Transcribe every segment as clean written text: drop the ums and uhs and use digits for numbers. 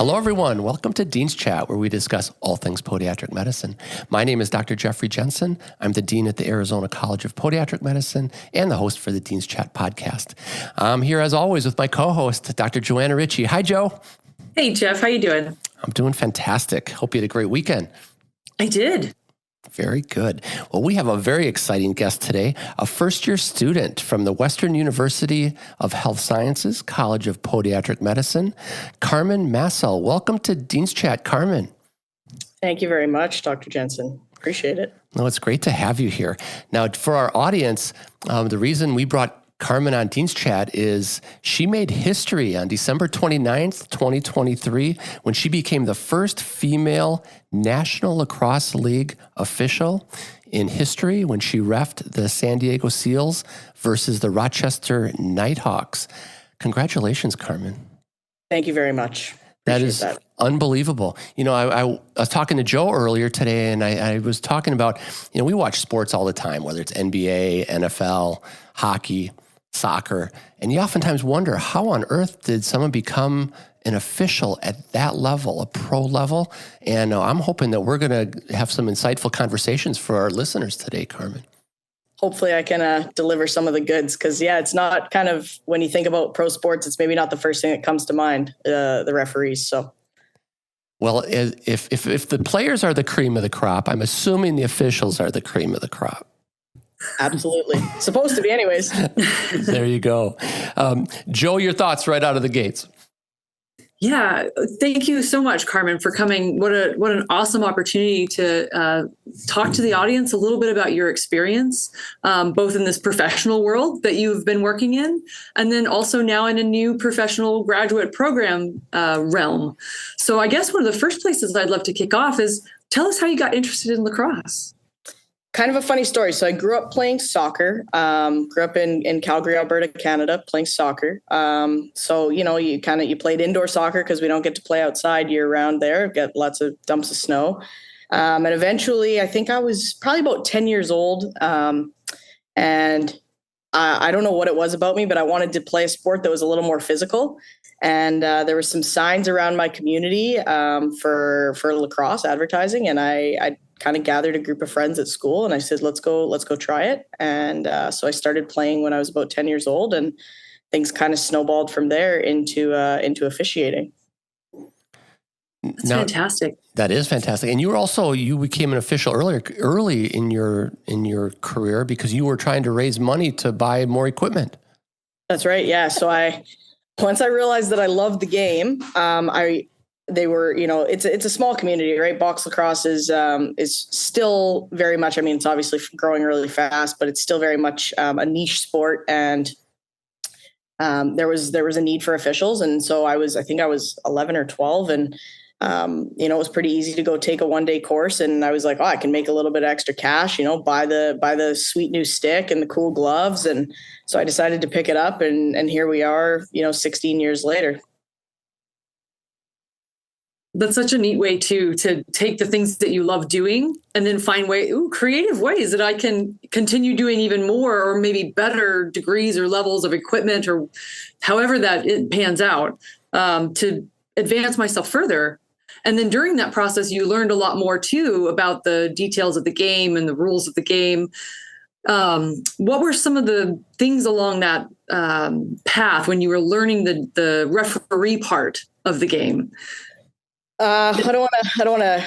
Hello, everyone. Welcome to Dean's Chat, where we discuss all things podiatric medicine. My name is Dr. Jeffrey Jensen. I'm the Dean at the Arizona College of Podiatric Medicine and the host for the Dean's Chat podcast. I'm here, as always, with my co-host, Dr. Johanna Richey. Hi, Joe. Hey, Jeff. How you doing? I'm doing fantastic. Hope you had a great weekend. I did. Very good. Well, we have a very exciting guest today, a first-year student from the Western University of Health Sciences, College of Podiatric Medicine, Carmen Massel. Welcome to Dean's Chat, Carmen. Thank you very much, Dr. Jensen. Appreciate it. No, it's great to have you here. Now, for our audience, the reason we brought Carmen on Dean's Chat is she made history on December 29th, 2023, when she became the first female National Lacrosse League official in history when she reffed the San Diego Seals versus the Rochester Nighthawks. Congratulations, Carmen. Thank you very much. That is unbelievable. You know, I was talking to Joe earlier today, and I was talking about, we watch sports all the time, whether it's NBA, NFL, hockey, soccer, and you oftentimes wonder, how on earth did someone become an official at that level, a pro level? And I'm hoping that we're going to have some insightful conversations for our listeners today, Carmen. Hopefully I can deliver some of the goods, because, it's not kind of, when you think about pro sports, it's maybe not the first thing that comes to mind, the referees. So, well, if the players are the cream of the crop, I'm assuming the officials are the cream of the crop. Absolutely. Supposed to be anyways. There you go. Joe, your thoughts right out of the gates. Yeah. Thank you so much, Carmen, for coming. What an awesome opportunity to talk to the audience a little bit about your experience, both in this professional world that you've been working in, and then also now in a new professional graduate program realm. So I guess one of the first places I'd love to kick off is tell us how you got interested in lacrosse. Kind of a funny story. So I grew up playing soccer, grew up in Calgary, Alberta, Canada, playing soccer. So, you played indoor soccer because we don't get to play outside year round there, get lots of dumps of snow. And eventually I think I was probably about 10 years old. And I don't know what it was about me, but I wanted to play a sport that was a little more physical. And there were some signs around my community for lacrosse advertising. And I kind of gathered a group of friends at school, and I said, let's go try it. And so I started playing when I was about 10 years old, and things kind of snowballed from there into officiating. That's fantastic. That is fantastic. And you became an official early in your career because you were trying to raise money to buy more equipment. That's right. Yeah. So once I realized that I loved the game, they were, it's a small community, right? Box lacrosse is still very much, it's obviously growing really fast, but it's still very much a niche sport. And there was a need for officials. And so I think I was 11 or 12, and it was pretty easy to go take a one-day course. And I was like, I can make a little bit of extra cash, buy the sweet new stick and the cool gloves. And so I decided to pick it up, and here we are, 16 years later. That's such a neat way to take the things that you love doing and then find creative ways that I can continue doing even more, or maybe better degrees or levels of equipment, or however that it pans out, to advance myself further. And then during that process, you learned a lot more too about the details of the game and the rules of the game. What were some of the things along that path when you were learning the referee part of the game? I don't want to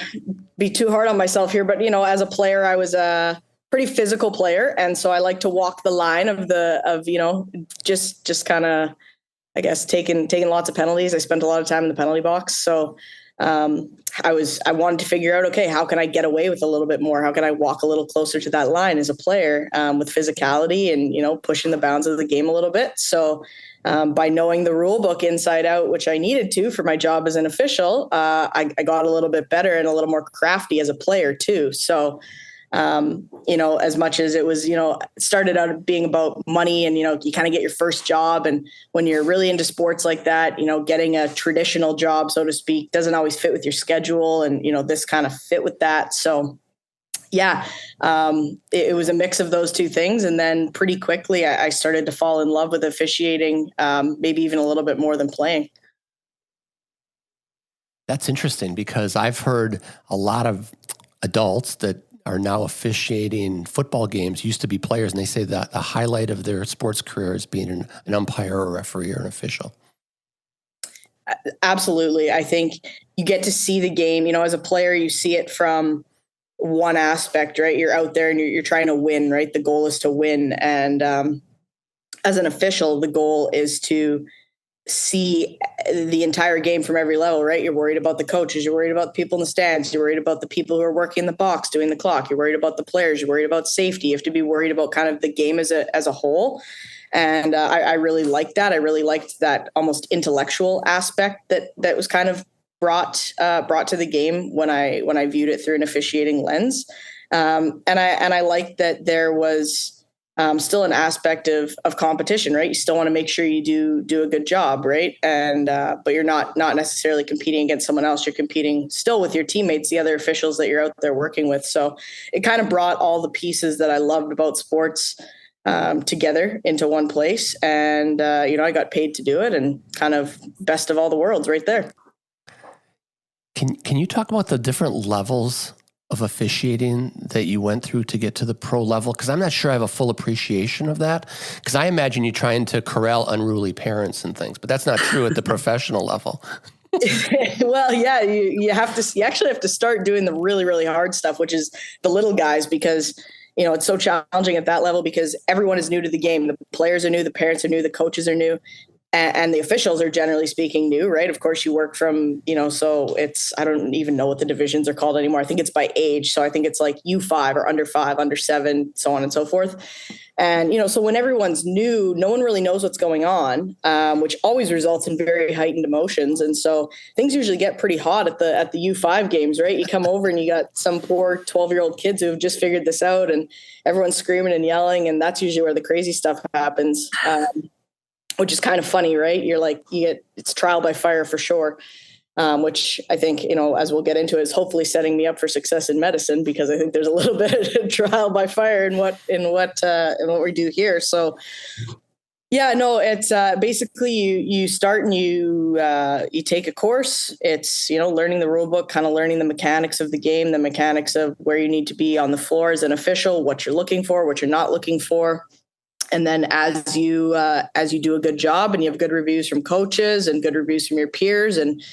be too hard on myself here, but as a player, I was a pretty physical player, and so I like to walk the line of just kind of, I guess, taking lots of penalties. I spent a lot of time in the penalty box, so I wanted to figure out, okay, how can I get away with a little bit more? How can I walk a little closer to that line as a player, with physicality and pushing the bounds of the game a little bit? So. By knowing the rule book inside out, which I needed to for my job as an official, I got a little bit better and a little more crafty as a player too. So, as much as it was, it started out being about money, and, you kind of get your first job. And when you're really into sports like that, getting a traditional job, so to speak, doesn't always fit with your schedule. And, this kind of fit with that. So, it was a mix of those two things. And then pretty quickly, I started to fall in love with officiating, maybe even a little bit more than playing. That's interesting because I've heard a lot of adults that are now officiating football games used to be players, and they say that the highlight of their sports career is being an umpire or a referee or an official. Absolutely. I think you get to see the game, as a player, you see it from one aspect, right? You're out there and you're trying to win, right? The goal is to win. And as an official, the goal is to see the entire game from every level, right? You're worried about the coaches. You're worried about the people in the stands. You're worried about the people who are working in the box, doing the clock. You're worried about the players. You're worried about safety. You have to be worried about kind of the game as a whole. And I really liked that. I really liked that almost intellectual aspect that was kind of brought to the game when I viewed it through an officiating lens. And I liked that there was still an aspect of competition, right? You still want to make sure you do a good job, right? And but you're not necessarily competing against someone else. You're competing still with your teammates, the other officials that you're out there working with. So it kind of brought all the pieces that I loved about sports together into one place. And, I got paid to do it, and kind of best of all the worlds right there. Can you talk about the different levels of officiating that you went through to get to the pro level? Because I'm not sure I have a full appreciation of that. Because I imagine you trying to corral unruly parents and things, but that's not true at the professional level. Well, yeah, you actually have to start doing the really, really hard stuff, which is the little guys, because it's so challenging at that level because everyone is new to the game. The players are new, the parents are new, the coaches are new, and the officials are generally speaking new, right? Of course, you work from, so I don't even know what the divisions are called anymore. I think it's by age. So I think it's like U5 or under 5, under 7, so on and so forth. And, so when everyone's new, no one really knows what's going on, which always results in very heightened emotions. And so things usually get pretty hot at the U5 games, right? You come over and you got some poor 12-year-old kids who have just figured this out, and everyone's screaming and yelling. And that's usually where the crazy stuff happens, which is kind of funny, right? It's trial by fire for sure. Which I think, as we'll get into, is hopefully setting me up for success in medicine, because I think there's a little bit of trial by fire in what we do here. So, yeah, no, it's basically you start and you take a course. It's learning the rule book, kind of learning the mechanics of the game, the mechanics of where you need to be on the floor as an official, what you're looking for, what you're not looking for. And then as you do a good job and you have good reviews from coaches and good reviews from your peers and,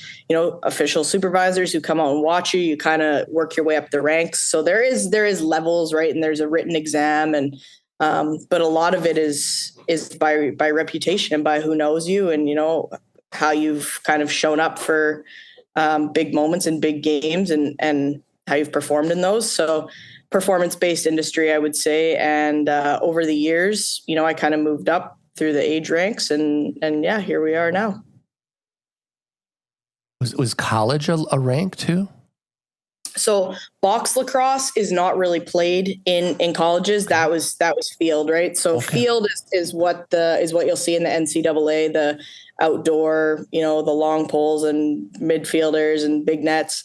official supervisors who come out and watch you, you kind of work your way up the ranks. So there is levels, right? And there's a written exam, and but a lot of it is by reputation and by who knows you and, how you've kind of shown up for big moments and big games and how you've performed in those. So performance-based industry, I would say. And over the years, I kind of moved up through the age ranks, and yeah, here we are now. Was college a rank too? So box lacrosse is not really played in colleges. That was field, right? So okay. Field is what you'll see in the NCAA, the outdoor, the long poles and midfielders and big nets.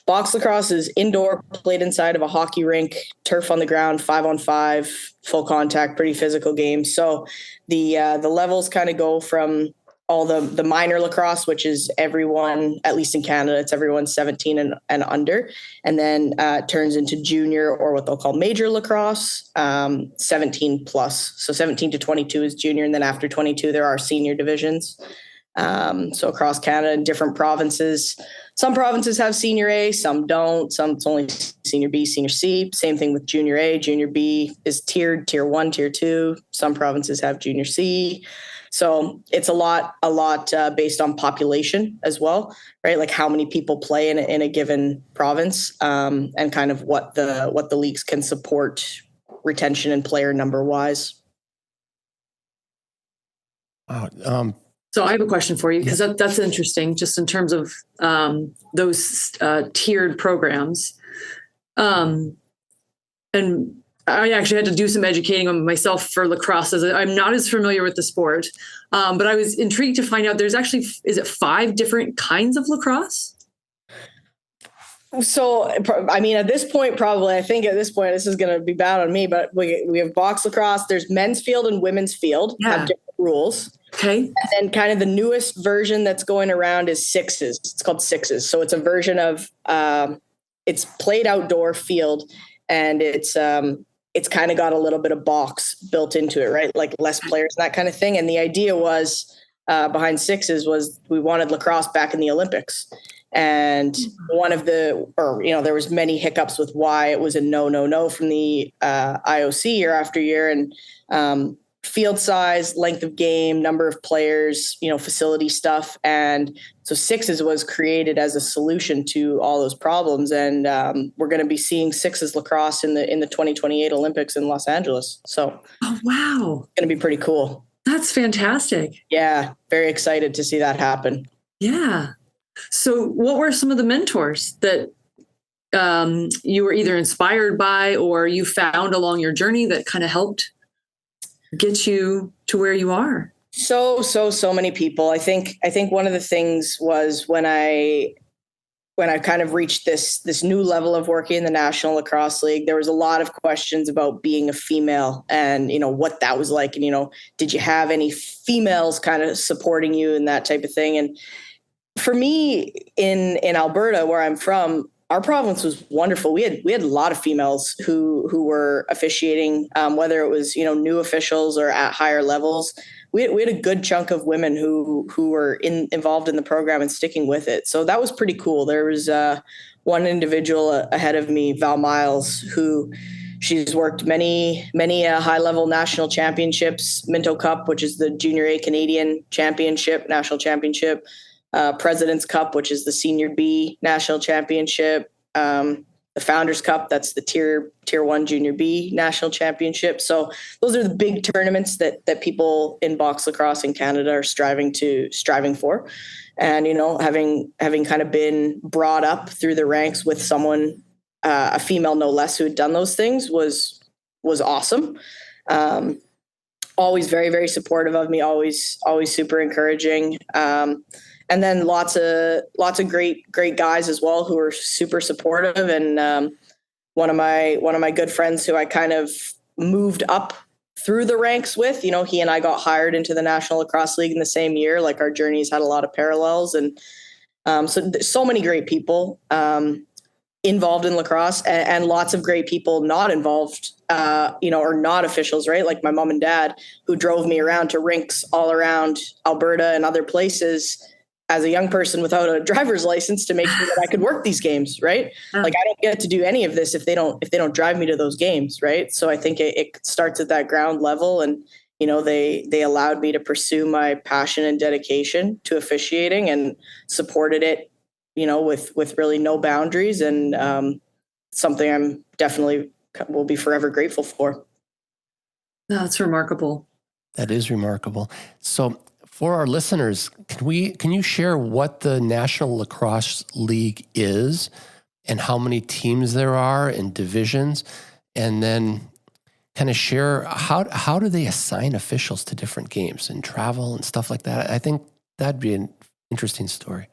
Box lacrosse is indoor, played inside of a hockey rink, turf on the ground, 5-on-5, full contact, pretty physical game. So the levels kind of go from all the minor lacrosse, which is everyone, at least in Canada, it's everyone 17 and under, and then turns into junior, or what they'll call major lacrosse, 17 plus. So 17 to 22 is junior, and then after 22 there are senior divisions. So across Canada, in different provinces, some provinces have senior A, some don't. Some it's only senior B, senior C. Same thing with junior A. Junior B is tiered, tier 1, tier 2. Some provinces have junior C. So it's a lot based on population as well, right? Like how many people play in a given province, and kind of what the leagues can support retention and player number wise. Wow. So I have a question for you, because that's interesting, just in terms of those tiered programs. And I actually had to do some educating on myself for lacrosse, as I'm not as familiar with the sport. But I was intrigued to find out there's actually, is it 5 different kinds of lacrosse? So, I mean, at this point, this is going to be bad on me, but we have box lacrosse. There's men's field and women's field have different rules. Okay. And then kind of the newest version that's going around is sixes. It's called sixes. So it's a version of, it's played outdoor field, and it's kind of got a little bit of box built into it, right? Like less players and that kind of thing. And the idea was behind sixes was we wanted lacrosse back in the Olympics. And there was many hiccups with why it was a no from the IOC year after year. And field size, length of game, number of players, facility stuff. And so sixes was created as a solution to all those problems. And we're going to be seeing sixes lacrosse in the 2028 Olympics in Los Angeles. So, oh, wow. It's going to be pretty cool. That's fantastic. Yeah. Very excited to see that happen. Yeah. So what were some of the mentors that you were either inspired by or you found along your journey that kind of helped get you to where you are? So many people. I think one of the things was when I kind of reached this new level of working in the National Lacrosse League, there was a lot of questions about being a female and, what that was like. And, did you have any females kind of supporting you and that type of thing? And for me in Alberta, where I'm from, our province was wonderful. We had a lot of females who were officiating, whether it was, new officials or at higher levels. We had a good chunk of women who were involved in the program and sticking with it. So that was pretty cool. There was one individual ahead of me, Val Miles, who she's worked many high level national championships, Minto Cup, which is the Junior A Canadian Championship, national championship. President's Cup, which is the Senior B National Championship, the Founders Cup, that's the Tier 1 Junior B National Championship. So those are the big tournaments that people in box lacrosse in Canada are striving for. And, having kind of been brought up through the ranks with someone, a female no less, who had done those things was awesome. Always very, very supportive of me, always super encouraging. And then lots of great guys as well who are super supportive. And one of my good friends who I kind of moved up through the ranks with, he and I got hired into the National Lacrosse League in the same year. Like our journeys had a lot of parallels, and so many great people involved in lacrosse, and lots of great people not involved, or not officials, right? Like my mom and dad, who drove me around to rinks all around Alberta and other places as a young person without a driver's license to make sure that I could work these games, right? Like I don't get to do any of this if they don't drive me to those games, right? So I think it starts at that ground level, and they allowed me to pursue my passion and dedication to officiating and supported it, with really no boundaries, and something I'm definitely will be forever grateful for. That's remarkable. That is remarkable. So for our listeners, can you share what the National Lacrosse League is and how many teams there are and divisions, and then kind of share how do they assign officials to different games and travel and stuff like that? I think that'd be an interesting story.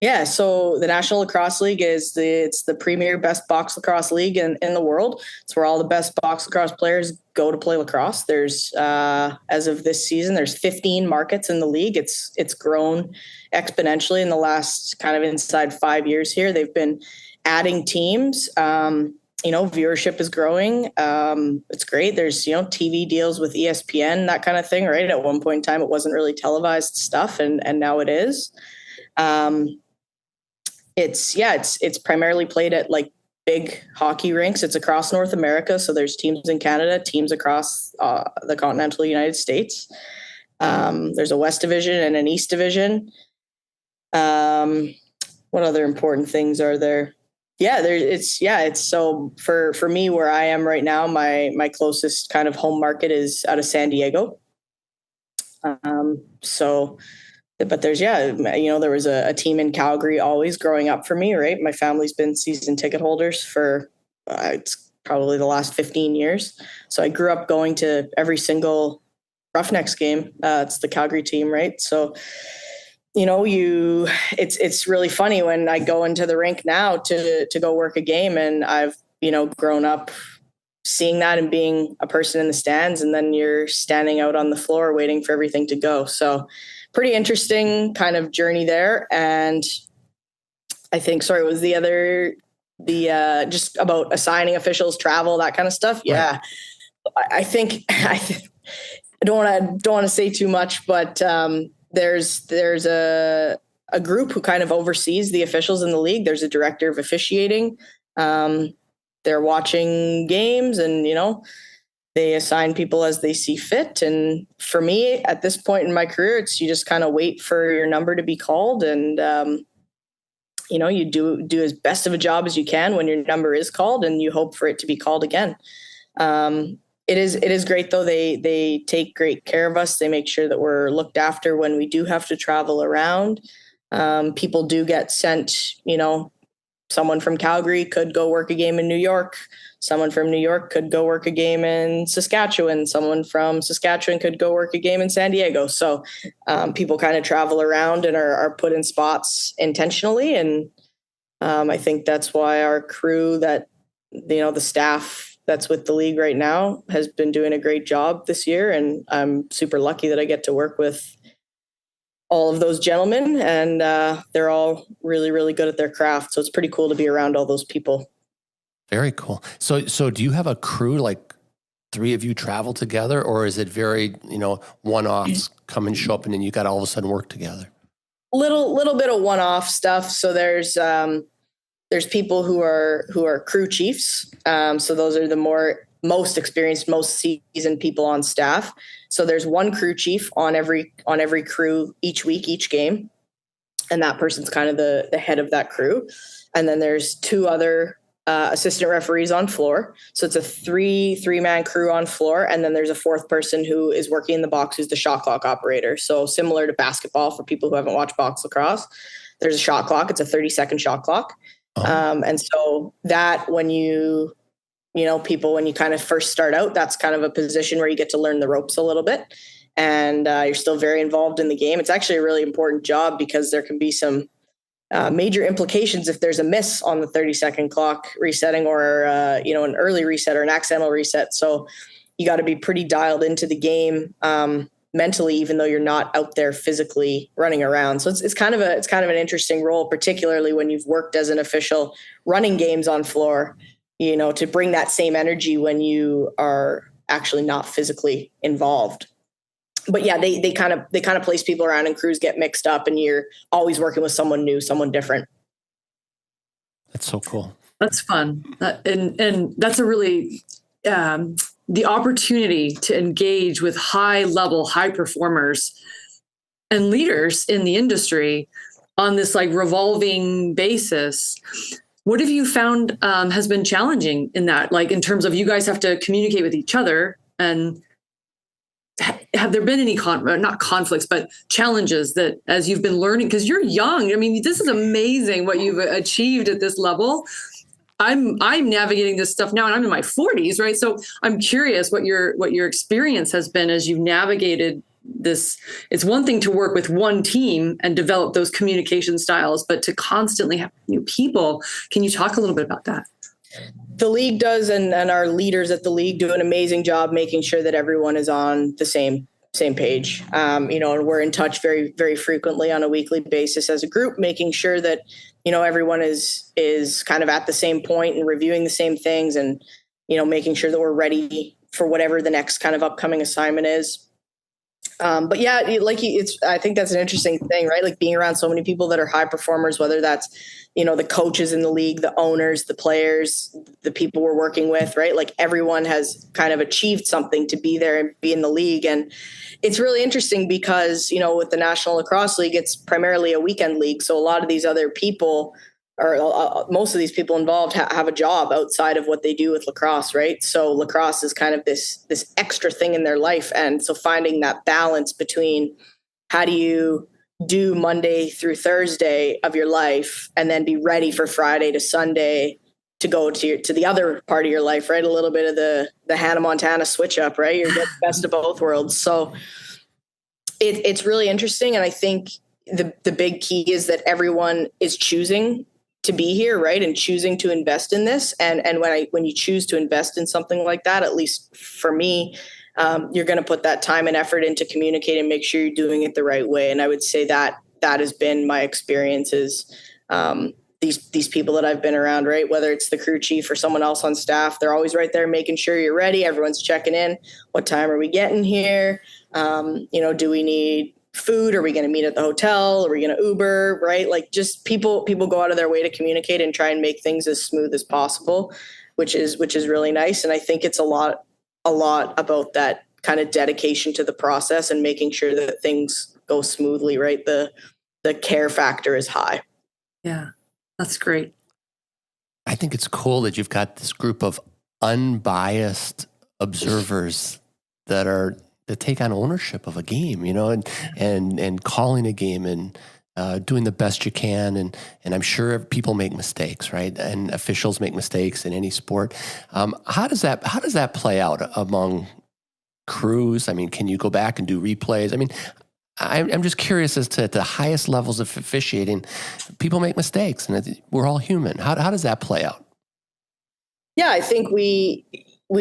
Yeah, so the National Lacrosse League it's the premier best box lacrosse league in the world. It's where all the best box lacrosse players go to play lacrosse. There's as of this season, there's 15 markets in the league. It's grown exponentially in the last kind of inside 5 years here. They've been adding teams. Viewership is growing. It's great. There's, TV deals with ESPN, that kind of thing, right? At one point in time, it wasn't really televised stuff, and now it is. It's primarily played at like big hockey rinks. It's across North America. So there's teams in Canada, teams across the continental United States. There's a West Division and an East Division. What other important things are there? It's so for me, where I am right now, my closest kind of home market is out of San Diego. But there's, there was a team in Calgary always growing up for me, right? My family's been season ticket holders for it's probably the last 15 years. So I grew up going to every single Roughnecks game. It's the Calgary team, right? So, it's really funny when I go into the rink now to go work a game, and I've, grown up seeing that and being a person in the stands, and then you're standing out on the floor waiting for everything to go. So pretty interesting kind of journey there. And I think, sorry, was just about assigning officials, travel, that kind of stuff. Yeah. Right. I think I don't want to say too much, but there's a group who kind of oversees the officials in the league. There's a director of officiating. They're watching games, and they assign people as they see fit. And for me, at this point in my career, it's you just kind of wait for your number to be called, and you do as best of a job as you can when your number is called, and you hope for it to be called again. It is great though. They take great care of us. They make sure that we're looked after when we do have to travel around. People do get sent, someone from Calgary could go work a game in New York. Someone from New York could go work a game in Saskatchewan. Someone from Saskatchewan could go work a game in San Diego. So people kind of travel around and are put in spots intentionally. And I think that's why our crew the staff that's with the league right now has been doing a great job this year. And I'm super lucky that I get to work with all of those gentlemen, and they're all really, really good at their craft. So it's pretty cool to be around all those people. Very cool. So do you have a crew, like 3 of you travel together, or is it very, one-offs, come and show up and then you got to all of a sudden work together? Little bit of one-off stuff. So there's people who are crew chiefs. So those are the most experienced, most seasoned people on staff. So there's one crew chief on every crew each week, each game. And that person's kind of the head of that crew. And then there's 2 other assistant referees on floor. So it's a three-man crew on floor. And then there's a 4th person who is working in the box, who's the shot clock operator. So similar to basketball, for people who haven't watched box lacrosse, there's a shot clock. It's a 30-second shot clock. Oh. And so that when you kind of first start out, that's kind of a position where you get to learn the ropes a little bit, and you're still very involved in the game. It's actually a really important job because there can be some major implications if there's a miss on the 30-second clock resetting, or an early reset or an accidental reset. So you got to be pretty dialed into the game mentally, even though you're not out there physically running around. So it's kind of an interesting role, particularly when you've worked as an official running games on floor, to bring that same energy when you are actually not physically involved. But yeah, they kind of place people around, and crews get mixed up, and you're always working with someone new, someone different. That's so cool. That's fun. And that's a really, the opportunity to engage with high performers and leaders in the industry on this like revolving basis. What have you found has been challenging in that, like in terms of you guys have to communicate with each other, and have there been any not conflicts, but challenges that as you've been learning, because you're young. I mean, this is amazing what you've achieved at this level. I'm navigating this stuff now, and I'm in my 40s, right? So I'm curious what your experience has been as you've navigated this. It's one thing to work with one team and develop those communication styles, but to constantly have new people. Can you talk a little bit about that? The league does, and our leaders at the league do an amazing job making sure that everyone is on the same page. And we're in touch very, very frequently on a weekly basis as a group, making sure that, everyone is kind of at the same point and reviewing the same things, and, making sure that we're ready for whatever the next kind of upcoming assignment is. But yeah, I think that's an interesting thing, right? Like being around so many people that are high performers, whether that's, the coaches in the league, the owners, the players, the people we're working with, right? Like everyone has kind of achieved something to be there and be in the league. And it's really interesting because, with the National Lacrosse League, it's primarily a weekend league. So a lot of these other people, or most of these people involved have a job outside of what they do with lacrosse, right? So lacrosse is kind of this extra thing in their life. And so finding that balance between how do you do Monday through Thursday of your life and then be ready for Friday to Sunday to go to the other part of your life, right? A little bit of the Hannah Montana switch up, right? You're getting the best of both worlds. So it's really interesting. And I think the big key is that everyone is choosing to be here, right? And choosing to invest in this. And when you choose to invest in something like that, at least for me, you're going to put that time and effort into communicate and make sure you're doing it the right way. And I would say that has been my experiences. These people that I've been around, right? Whether it's the crew chief or someone else on staff, they're always right there making sure you're ready. Everyone's checking in. What time are we getting here? Do we need food? Are we going to meet at the hotel? Are we going to Uber? Right? Like, just people go out of their way to communicate and try and make things as smooth as possible, which is really nice. And I think it's a lot about that kind of dedication to the process and making sure that things go smoothly, right? The care factor is high. Yeah, that's great. I think it's cool that you've got this group of unbiased observers that take on ownership of a game, and calling a game and doing the best you can. And I'm sure people make mistakes, right? And officials make mistakes in any sport. How does that play out among crews? I mean, can you go back and do replays? I mean, I'm just curious as to at the highest levels of officiating, people make mistakes, and we're all human. How does that play out? Yeah, I think we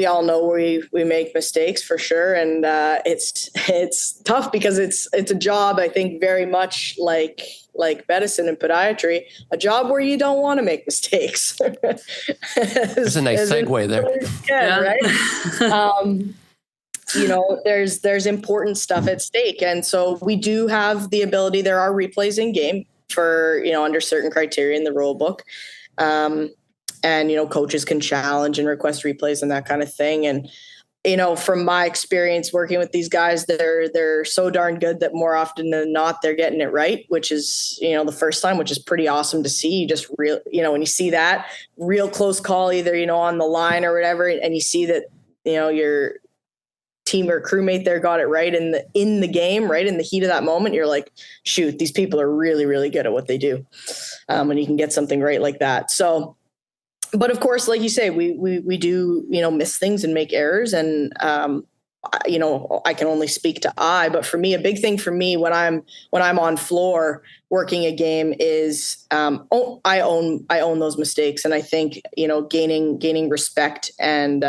all know we make mistakes for sure, and it's tough because it's a job. I think very much like medicine and podiatry, a job where you don't want to make mistakes. There's a nice segue there. Yeah, right. There's important stuff at stake. And so we do have the ability, there are replays in game for, under certain criteria in the rule book. And, coaches can challenge and request replays and that kind of thing. And, from my experience working with these guys, they're so darn good that more often than not, they're getting it right, which is, the first time, which is pretty awesome to see. You just when you see that real close call, either, on the line or whatever, and you see that, your team or crewmate there got it right in the game, right in the heat of that moment, you're like, shoot, these people are really, really good at what they do. When you can get something right like that. So, but of course, like you say, we do, miss things and make errors. And, I can only speak to but for me, a big thing for me when I'm on floor working a game is, I own those mistakes. And I think, gaining respect and,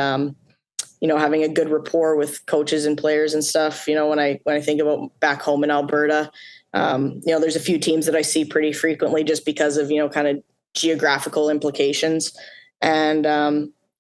having a good rapport with coaches and players and stuff, when I think about back home in Alberta, there's a few teams that I see pretty frequently just because of, kind of geographical implications. And,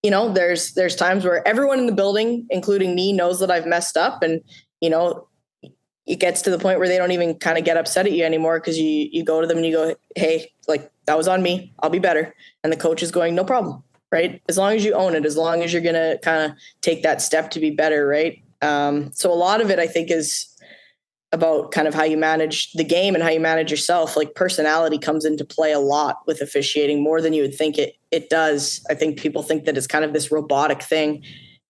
there's times where everyone in the building, including me, knows that I've messed up. And, it gets to the point where they don't even kind of get upset at you anymore because you go to them and you go, hey, like, that was on me. I'll be better. And the coach is going, no problem. Right. As long as you own it, as long as you're going to kind of take that step to be better. Right. So a lot of it, I think, is about kind of how you manage the game and how you manage yourself. Like, personality comes into play a lot with officiating, more than you would think it does. I think people think that it's kind of this robotic thing.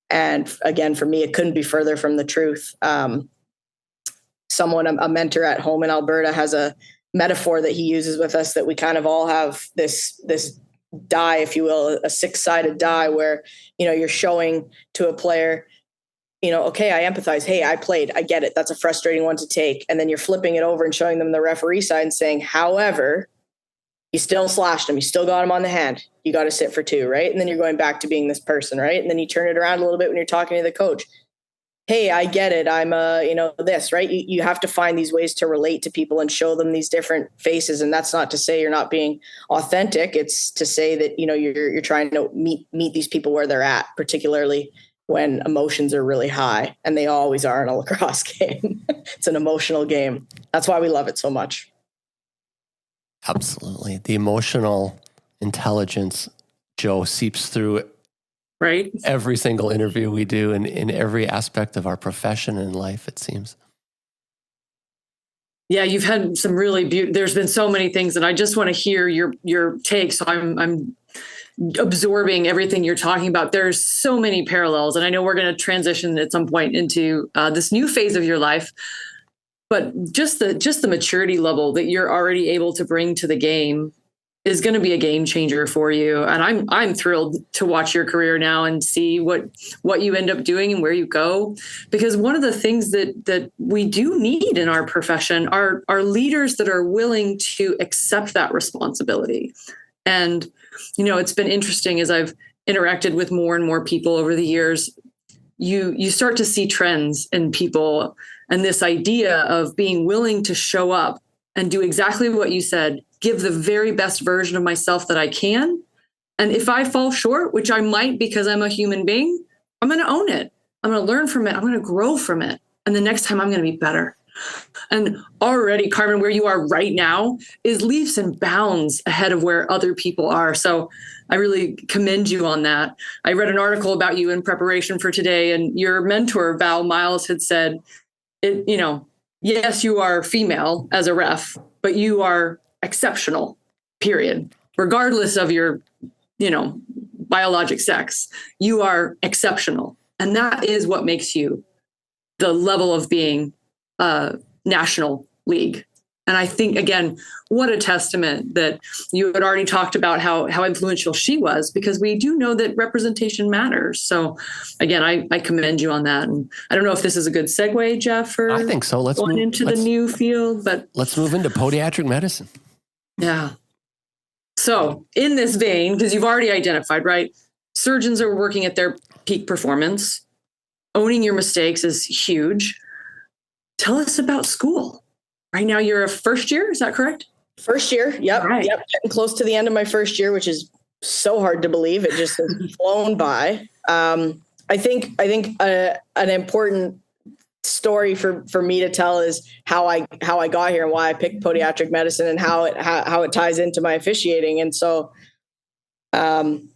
And again, for me, it couldn't be further from the truth. A mentor at home in Alberta has a metaphor that he uses with us, that we kind of all have this die, if you will, a 6-sided die where, you're showing to a player, okay, I empathize. Hey, I played. I get it. That's a frustrating one to take. And then you're flipping it over and showing them the referee side and saying, however, you still slashed him. You still got him on the hand. You got to sit for 2, right? And then you're going back to being this person, right? And then you turn it around a little bit when you're talking to the coach. Hey, I get it. I'm this, right? You have to find these ways to relate to people and show them these different faces. And that's not to say you're not being authentic. It's to say that, you're trying to meet these people where they're at, particularly when emotions are really high, and they always are in a lacrosse game. It's an emotional game. That's why we love it so much. Absolutely. The emotional intelligence, Joe, seeps through right? every single interview we do in every aspect of our profession and life, it seems. Yeah, you've had some really there's been so many things, and I just want to hear your take. So I'm absorbing everything you're talking about. There's so many parallels, and I know we're going to transition at some point into this new phase of your life. But just the maturity level that you're already able to bring to the game is going to be a game changer for you. And I'm thrilled to watch your career now and see what you end up doing and where you go. Because one of the things that we do need in our profession are leaders that are willing to accept that responsibility. And, it's been interesting as I've interacted with more and more people over the years. You start to see trends in people, and this idea of being willing to show up and do exactly what you said, give the very best version of myself that I can. And if I fall short, which I might because I'm a human being, I'm going to own it. I'm going to learn from it. I'm going to grow from it. And the next time I'm going to be better. And already, Carmen, where you are right now is leaps and bounds ahead of where other people are. So I really commend you on that. I read an article about you in preparation for today, and your mentor, Val Miles, had said, yes, you are female as a ref, but you are exceptional, period. Regardless of your, biologic sex, you are exceptional. And that is what makes you the level of being National League. And I think, again, what a testament that you had already talked about how influential she was, because we do know that representation matters. So again, I commend you on that. And I don't know if this is a good segue, Jeff, for I think so. Let's going into the new field, but let's move into podiatric medicine. Yeah. So in this vein, because you've already identified, right? Surgeons are working at their peak performance. Owning your mistakes is huge. Tell us about school. Right now, you're a first year. Is that correct? First year. Yep. Right. Yep. Getting close to the end of my first year, which is so hard to believe. It just has flown by. I think an important story for me to tell is how I got here and why I picked podiatric medicine and how it ties into my officiating. And so, in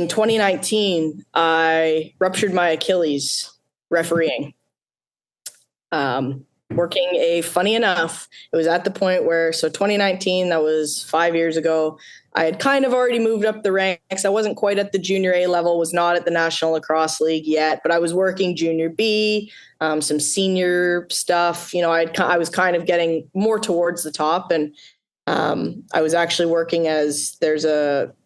2019, I ruptured my Achilles refereeing. Funny enough, it was at the point where, so 2019, that was 5 years ago. I had kind of already moved up the ranks. I wasn't quite at the junior A level, was not at the National Lacrosse League yet, but I was working junior B, some senior stuff. I was kind of getting more towards the top, and I was actually working as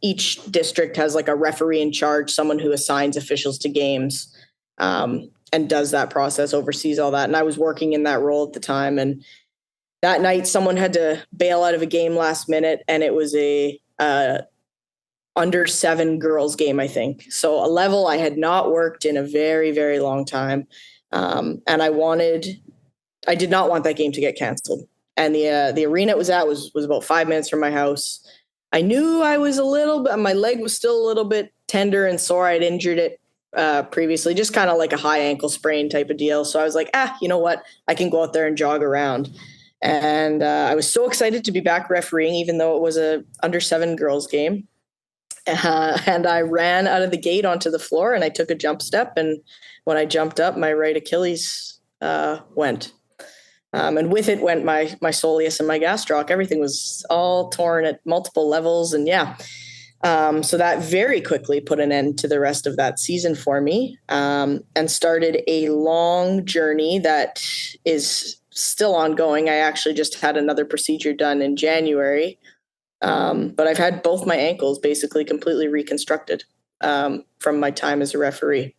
each district has like a referee in charge, someone who assigns officials to games. And does that process, oversees all that. And I was working in that role at the time. And that night, someone had to bail out of a game last minute, and it was a under 7 girls game, I think. So a level I had not worked in a very, very long time. And I did not want that game to get canceled. And the arena it was at was about 5 minutes from my house. I knew I was my leg was still a little bit tender and sore. I'd injured it previously, just kind of like a high ankle sprain type of deal. So I was like, you know what? I can go out there and jog around. And I was so excited to be back refereeing, even though it was a under 7 girls game. And I ran out of the gate onto the floor, and I took a jump step. And when I jumped up, my right Achilles went. And with it went my soleus and my gastroc. Everything was all torn at multiple levels. And so that very quickly put an end to the rest of that season for me, and started a long journey that is still ongoing. I actually just had another procedure done in January, but I've had both my ankles basically completely reconstructed from my time as a referee.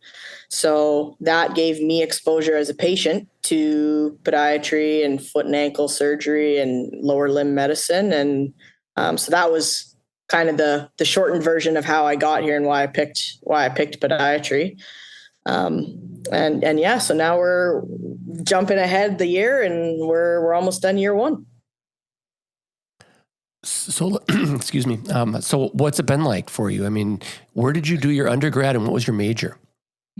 So that gave me exposure as a patient to podiatry and foot and ankle surgery and lower limb medicine. And so that was kind of the shortened version of how I got here and why I picked podiatry. So now we're jumping ahead the year, and we're almost done year 1. So, excuse me. So what's it been like for you? I mean, where did you do your undergrad, and what was your major?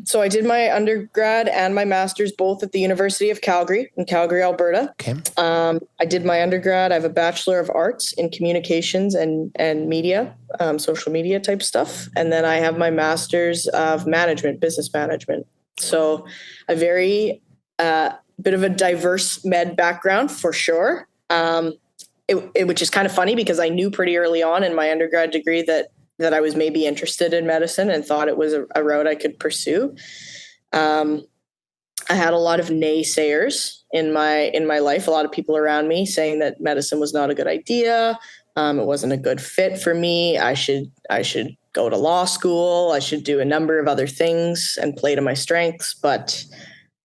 So I did my undergrad and my master's both at the University of Calgary in Calgary, Alberta. Okay. I did my undergrad. I have a Bachelor of Arts in Communications and media, social media type stuff. And then I have my Master's of Management, Business Management. So a very bit of a diverse med background for sure. Which is kind of funny because I knew pretty early on in my undergrad degree that I was maybe interested in medicine and thought it was a route I could pursue. I had a lot of naysayers in my life, a lot of people around me saying that medicine was not a good idea. It wasn't a good fit for me. I should go to law school. I should do a number of other things and play to my strengths, but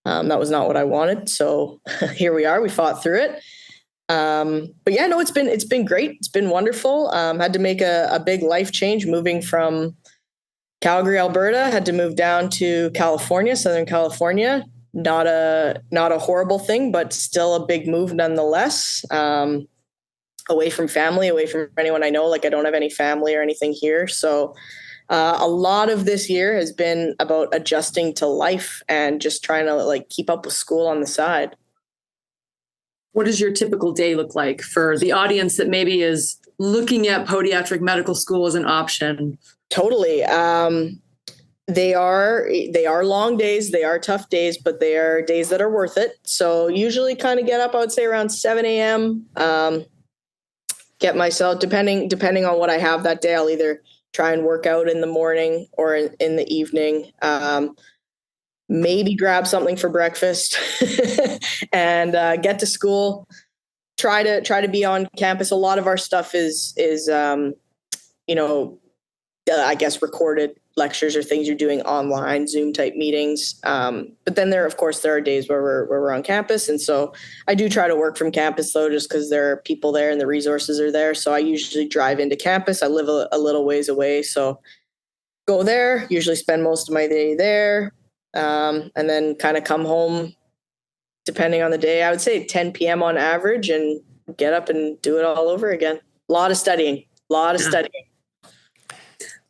that was not what I wanted. So here we are. We fought through it. But yeah, no, it's been great. It's been wonderful. Had to make a big life change moving from Calgary, Alberta, had to move down to California, Southern California. Not a horrible thing, but still a big move nonetheless. Away from family, away from anyone I know. Like I don't have any family or anything here. So a lot of this year has been about adjusting to life and just trying to like keep up with school on the side. What does your typical day look like for the audience that maybe is looking at podiatric medical school as an option? Totally. They are long days. They are tough days, but they are days that are worth it. So usually kind of get up, I would say around 7 a.m. Get myself, depending on what I have that day, I'll either try and work out in the morning or in the evening. Maybe grab something for breakfast and get to school. Try to be on campus. A lot of our stuff is I guess recorded lectures or things you're doing online, Zoom type meetings. But then there are days where we're on campus. And so I do try to work from campus though, just because there are people there and the resources are there. So I usually drive into campus. I live a little ways away. So go there, usually spend most of my day there. And then kind of come home, depending on the day, I would say 10 p.m. on average, and get up and do it all over again. A lot of studying.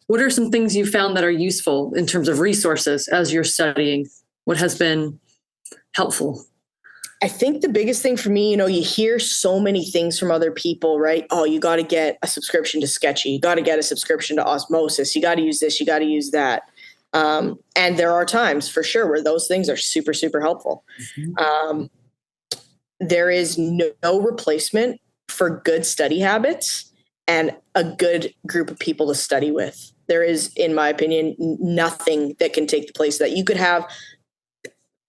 What are some things you found that are useful in terms of resources as you're studying? What has been helpful? I think the biggest thing for me, you hear so many things from other people, right? Oh, you got to get a subscription to Sketchy. You got to get a subscription to Osmosis. You got to use this. You got to use that. And there are times for sure where those things are super, super helpful. Mm-hmm. There is no replacement for good study habits and a good group of people to study with. There is, in my opinion, nothing that can take the place that you could have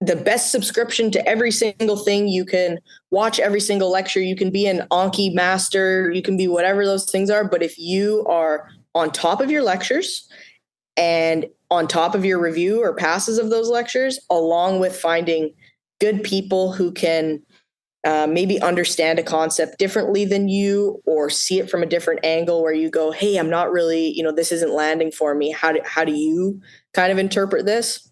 the best subscription to every single thing. You can watch every single lecture. You can be an Anki master. You can be whatever those things are. But if you are on top of your lectures and on top of your review or passes of those lectures, along with finding good people who can maybe understand a concept differently than you or see it from a different angle where you go, hey, I'm not really, this isn't landing for me. How do you kind of interpret this?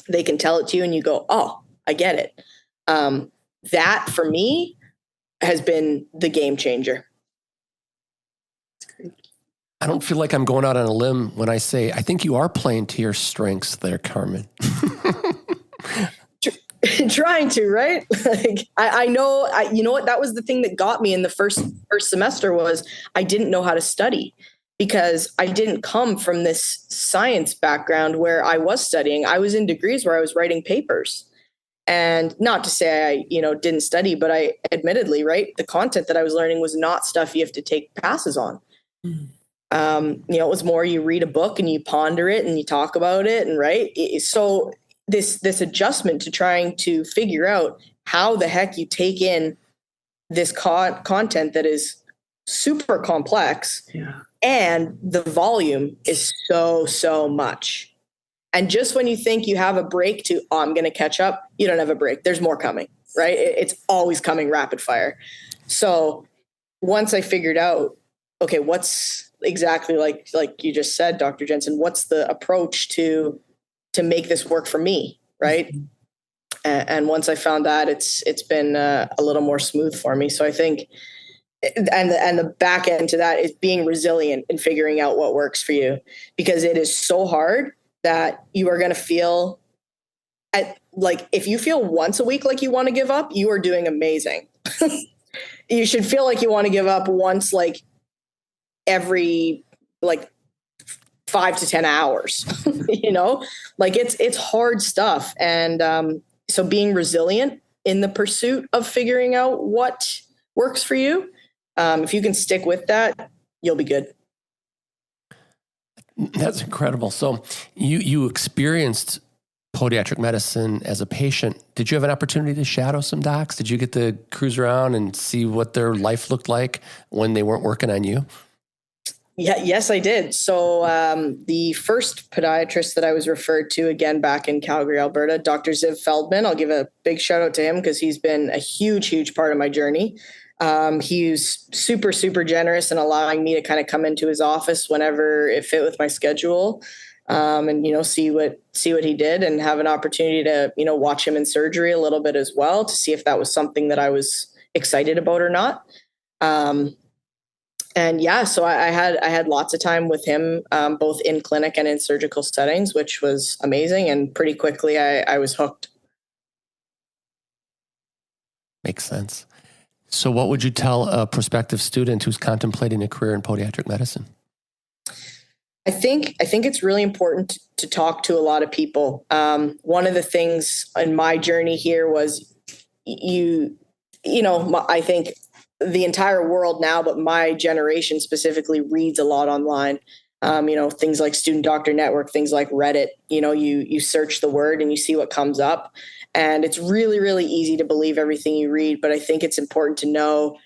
They can tell it to you and you go, oh, I get it. That for me has been the game changer. I don't feel like I'm going out on a limb when I say, I think you are playing to your strengths there, Carmen. Trying to, right? Like I know, you know what? That was the thing that got me in the first semester was I didn't know how to study because I didn't come from this science background where I was studying. I was in degrees where I was writing papers. And not to say I, didn't study, but I admittedly, right, the content that I was learning was not stuff you have to take passes on. Mm. It was more you read a book and you ponder it and you talk about it, and right. So this adjustment to trying to figure out how the heck you take in this content that is super complex, and the volume is so much. And just when you think you have a break to, I'm going to catch up, you don't have a break. There's more coming, right? It's always coming rapid fire. So once I figured out, okay, what's exactly like you just said, Dr. Jensen, what's the approach to make this work for me, right? Mm-hmm. And once I found that, it's been a little more smooth for me. So I think, and the back end to that is being resilient and figuring out what works for you, because it is so hard that you are going to feel if you feel once a week like you want to give up, you are doing amazing. You should feel like you want to give up once, every 5 to 10 hours, it's hard stuff. And so being resilient in the pursuit of figuring out what works for you, if you can stick with that, you'll be good. That's incredible. So you experienced podiatric medicine as a patient. Did you have an opportunity to shadow some docs? Did you get to cruise around and see what their life looked like when they weren't working on you? Yeah, yes, I did. So the first podiatrist that I was referred to, again, back in Calgary, Alberta, Dr. Ziv Feldman, I'll give a big shout out to him because he's been a huge part of my journey. He was super, super generous in allowing me to kind of come into his office whenever it fit with my schedule. And, see what he did and have an opportunity to, watch him in surgery a little bit as well to see if that was something that I was excited about or not. So I had lots of time with him, both in clinic and in surgical settings, which was amazing. And pretty quickly I was hooked. Makes sense. So what would you tell a prospective student who's contemplating a career in podiatric medicine? I think it's really important to talk to a lot of people. One of the things in my journey here was I think the entire world now, but my generation specifically reads a lot online. Things like Student Doctor Network, things like Reddit, you search the word and you see what comes up. And it's really, really easy to believe everything you read. But I think it's important to know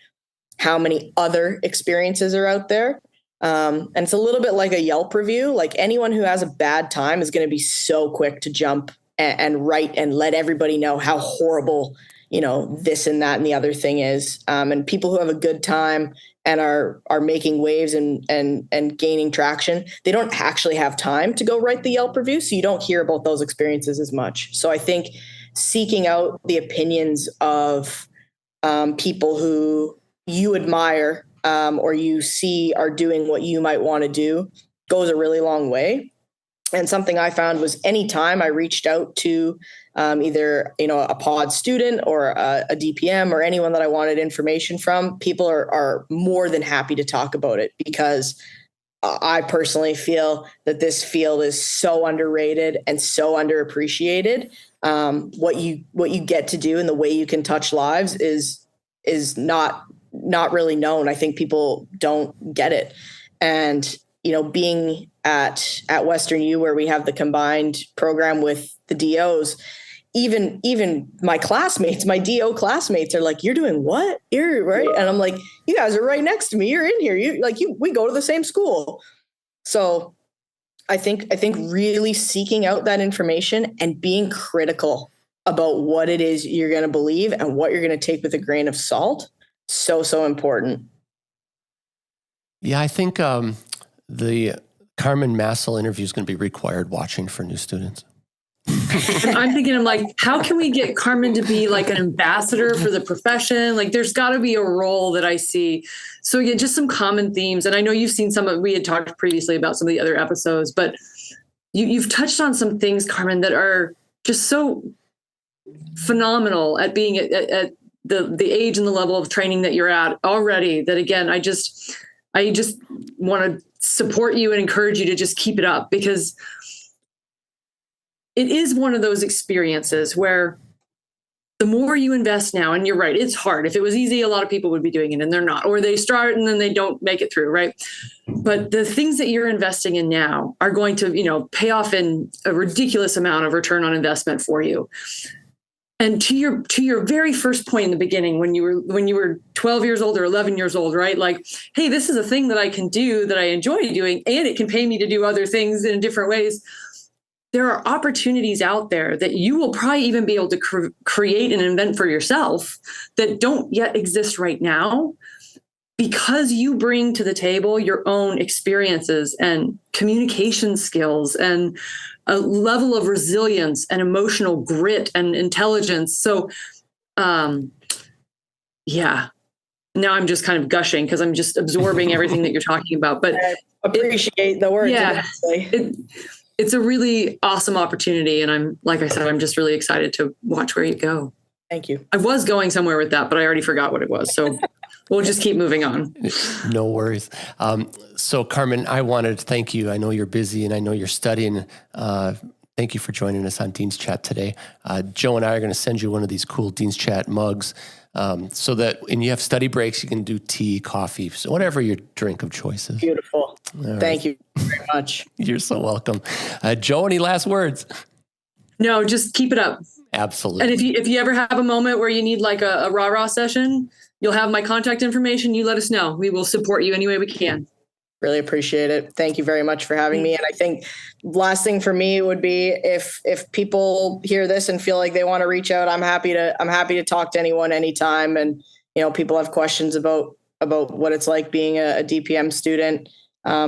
how many other experiences are out there. And it's a little bit like a Yelp review. Like anyone who has a bad time is going to be so quick to jump and write and let everybody know how horrible, this and that and the other thing is. And people who have a good time and are making waves and gaining traction, they don't actually have time to go write the Yelp review. So you don't hear about those experiences as much. So I think seeking out the opinions of people who you admire or you see are doing what you might want to do goes a really long way. And something I found was anytime I reached out to either, a pod student or a DPM or anyone that I wanted information from, people are more than happy to talk about it because I personally feel that this field is so underrated and so underappreciated. What you get to do and the way you can touch lives is not really known. I think people don't get it. And, being at Western U where we have the combined program with the DOs, even my classmates, my DO classmates are like, you're doing what? You're right. And I'm like, you guys are right next to me. You're in here. We go to the same school. So I think really seeking out that information and being critical about what it is you're going to believe and what you're going to take with a grain of salt. So important. Yeah, I think the Carmen Massel interview is going to be required watching for new students. I'm thinking, how can we get Carmen to be like an ambassador for the profession? Like there's got to be a role that I see. So again, just some common themes. And I know you've seen we had talked previously about some of the other episodes, but you've touched on some things, Carmen, that are just so phenomenal at being at the age and the level of training that you're at already, that again, I just want to support you and encourage you to just keep it up, because it is one of those experiences where the more you invest now, and you're right, it's hard. If it was easy, a lot of people would be doing it and they're not, or they start and then they don't make it through. Right. But the things that you're investing in now are going to, pay off in a ridiculous amount of return on investment for you. And to your very first point in the beginning, when you were 12 years old or 11 years old, right? Like, hey, this is a thing that I can do, that I enjoy doing, and it can pay me to do other things in different ways. There are opportunities out there that you will probably even be able to create and invent for yourself that don't yet exist right now, because you bring to the table your own experiences and communication skills and a level of resilience and emotional grit and intelligence. So, yeah, now I'm just kind of gushing because I'm just absorbing everything that you're talking about. But I appreciate the words. Yeah, it's a really awesome opportunity. And like I said, I'm just really excited to watch where you go. Thank you. I was going somewhere with that, but I already forgot what it was. So we'll just keep moving on. No worries. So Carmen, I wanted to thank you. I know you're busy and I know you're studying. Thank you for joining us on Dean's Chat today. Joe and I are going to send you one of these cool Dean's Chat mugs so that when you have study breaks, you can do tea, coffee, so whatever your drink of choice is. Beautiful. Thank you very much. You're so welcome. Joe, any last words? No, just keep it up. Absolutely. And if you ever have a moment where you need like a rah-rah session, you'll have my contact information. You let us know. We will support you any way we can. Really appreciate it. Thank you very much for having me. And I think last thing for me would be if people hear this and feel like they want to reach out, I'm happy to talk to anyone anytime. And, people have questions about what it's like being a DPM student,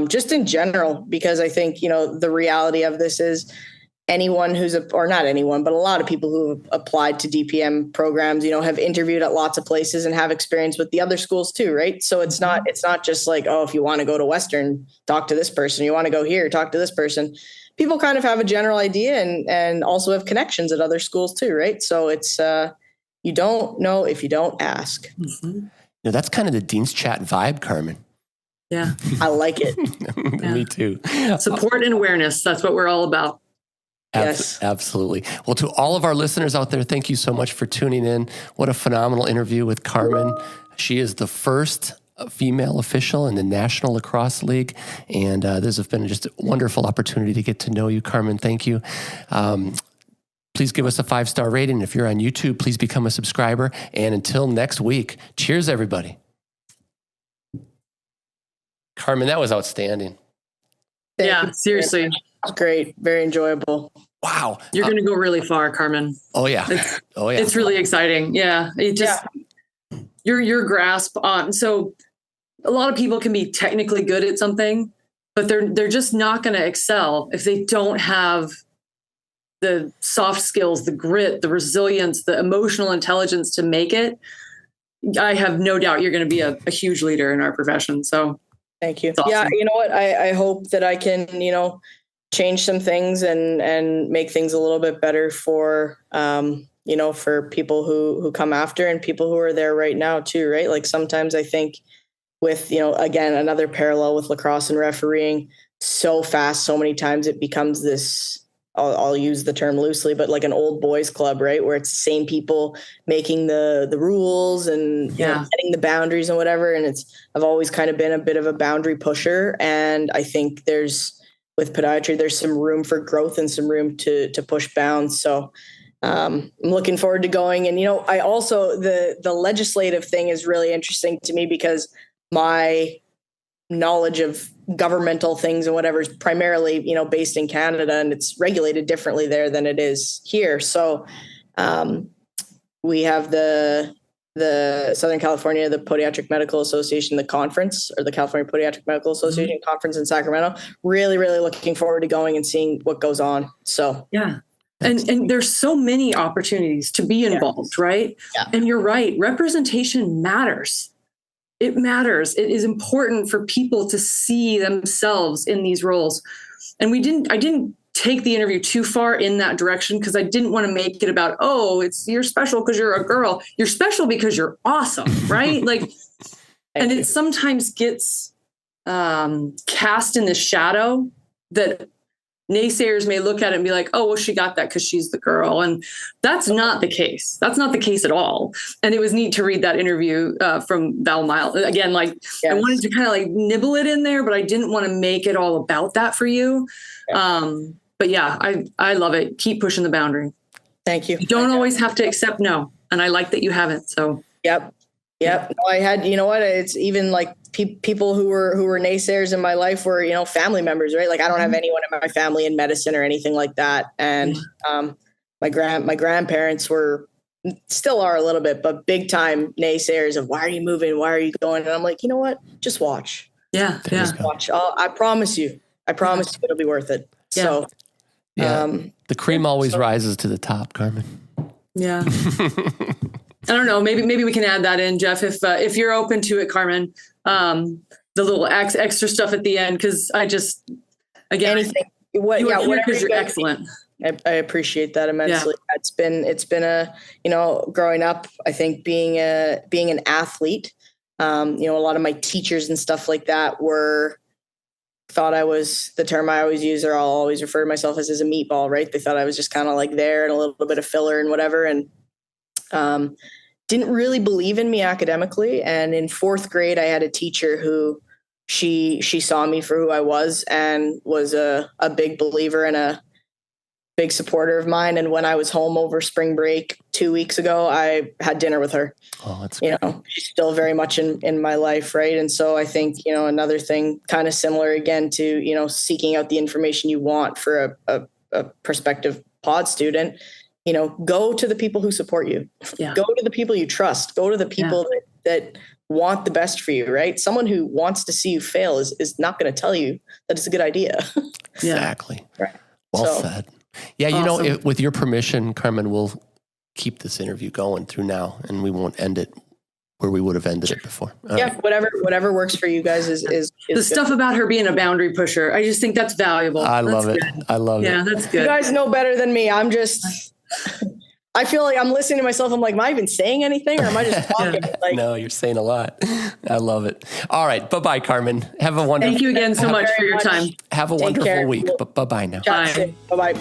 just in general, because I think, the reality of this is anyone or not anyone, but a lot of people who have applied to DPM programs, have interviewed at lots of places and have experience with the other schools too. Right. So it's not just like, oh, if you want to go to Western, talk to this person, you want to go here, talk to this person. People kind of have a general idea and also have connections at other schools too. Right. So it's, you don't know if you don't ask. Mm-hmm. That's kind of the Dean's Chat vibe, Carmen. Yeah. I like it. Me too. Support and awareness. That's what we're all about. Yes. Absolutely. Well, to all of our listeners out there, thank you so much for tuning in. What a phenomenal interview with Carmen. She is the first female official in the National Lacrosse League. And this has been just a wonderful opportunity to get to know you, Carmen. Thank you. Please give us a 5-star rating. If you're on YouTube, please become a subscriber. And until next week, cheers, everybody. Carmen, that was outstanding. Thank you. Seriously. It's great. Very enjoyable. Wow. You're going to go really far, Carmen. Oh, yeah. It's really exciting. Yeah. Your grasp on, so a lot of people can be technically good at something, but they're just not going to excel if they don't have the soft skills, the grit, the resilience, the emotional intelligence to make it. I have no doubt you're going to be a huge leader in our profession. So thank you. Awesome. Yeah. You know what? I hope that I can, change some things and make things a little bit better for, for people who come after and people who are there right now too, right? Like sometimes I think with, again, another parallel with lacrosse and refereeing, so fast, so many times it becomes this, I'll use the term loosely, but like an old boys club, right? Where it's the same people making the rules and setting the boundaries and whatever. And I've always kind of been a bit of a boundary pusher. And I think with podiatry, there's some room for growth and some room to push bounds. So I'm looking forward to going. And, I also, the legislative thing is really interesting to me because my knowledge of governmental things and whatever is primarily, based in Canada, and it's regulated differently there than it is here. So we have the Southern California, the Podiatric Medical Association, the conference, or the California Podiatric Medical Association conference in Sacramento. Really, really looking forward to going and seeing what goes on. So yeah. And there's so many opportunities to be involved, right? Yeah. And you're right. Representation matters. It matters. It is important for people to see themselves in these roles. And I didn't take the interview too far in that direction because I didn't want to make it about, you're special because you're a girl. You're special because you're awesome, right? And it sometimes gets cast in the shadow that naysayers may look at it and be like, oh, well, she got that because she's the girl. And that's not the case. That's not the case at all. And it was neat to read that interview from Val Mile. Again, I wanted to kind of nibble it in there, but I didn't want to make it all about that for you. Yeah. But yeah, I love it. Keep pushing the boundary. Thank you. You don't always have to accept no. And I like that you haven't. So Yep. No, I had, it's even people who were naysayers in my life were, family members, right? Like I don't have anyone in my family in medicine or anything like that. And my grandparents still are a little bit, but big time naysayers of why are you moving? Why are you going? And I'm like, you know what? Just watch. Yeah. Just watch. I promise you it'll be worth it. Yeah. So the cream always rises to the top, Carmen. Yeah. I don't know. Maybe we can add that in, Jeff, if you're open to it, Carmen. The little extra stuff at the end, because I just anything. Because you're excellent. I appreciate that immensely. Yeah. It's been a growing up. I think being an athlete. A lot of my teachers and stuff like that thought I was, the term I always use, or I'll always refer to myself as a meatball, right? They thought I was just kind of there and a little bit of filler and whatever. And didn't really believe in me academically. And in 4th grade, I had a teacher who she saw me for who I was and was a big believer and a big supporter of mine. And when I was home over spring break 2 weeks ago, I had dinner with her. Oh, that's she's still very much in my life. Right. And so I think, another thing kind of similar again to, seeking out the information you want for a prospective pod student, go to the people who support you, go to the people you trust, go to the people that want the best for you, right? Someone who wants to see you fail is not going to tell you that it's a good idea. Exactly. Right. Well said. Yeah, you know, Awesome. with your permission, Carmen, we'll keep this interview going through now, and we won't end it where we would have ended it before. All Yeah, right. whatever works for you guys is The good. stuff about her being a boundary pusher, I just think that's valuable. I love That's it. good. I love Yeah, it. that's You good. guys know better than me. I feel like I'm listening to myself. I'm like, am I even saying anything, or am I just talking? Like, No, you're saying a lot. I love it. All right. Bye-bye, Carmen. Have a wonderful, Thank you again so much for your much. time. have a Take wonderful care. week. Bye-bye now. chat Bye. soon. Bye-bye.